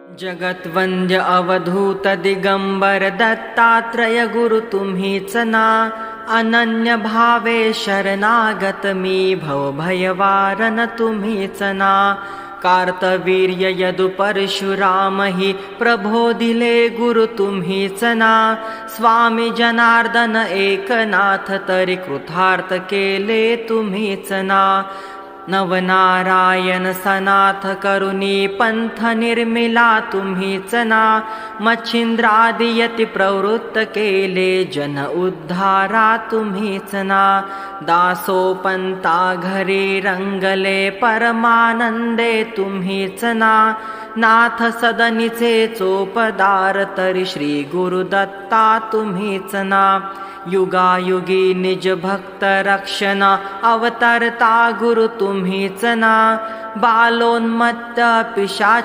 जगत्वंद्य अवधूत दिगंबर दत्तात्रय गुरु तुम्हीच ना, अनन्य भावे शरणागत मी भव भयवारन तुम्हीच ना। कार्तवीर्य यदु परशुराम हि प्रबोधिले गुरु तुम्हीच ना। स्वामी जनार्दन एकनाथ तरी कृतार्थ केले तुम्हीच ना। नवनारायण सनाथ करुणी पंथ निर्मिला तुम्हीच ना। मच्छिंद्रादि यती प्रवृत्त केले जन उद्धारा तुम्हीच ना। दासोपंता घरी रंगले परमानंदे तुम्हीच ना। नाथ सदनीचे चोपदार तरी श्री गुरुदत्ता तुम्हीच ना। युगायुगी निज भक्त रक्षणा अवतरता गुरु तुम्हीच ना। बालोन्मत्त पिशाच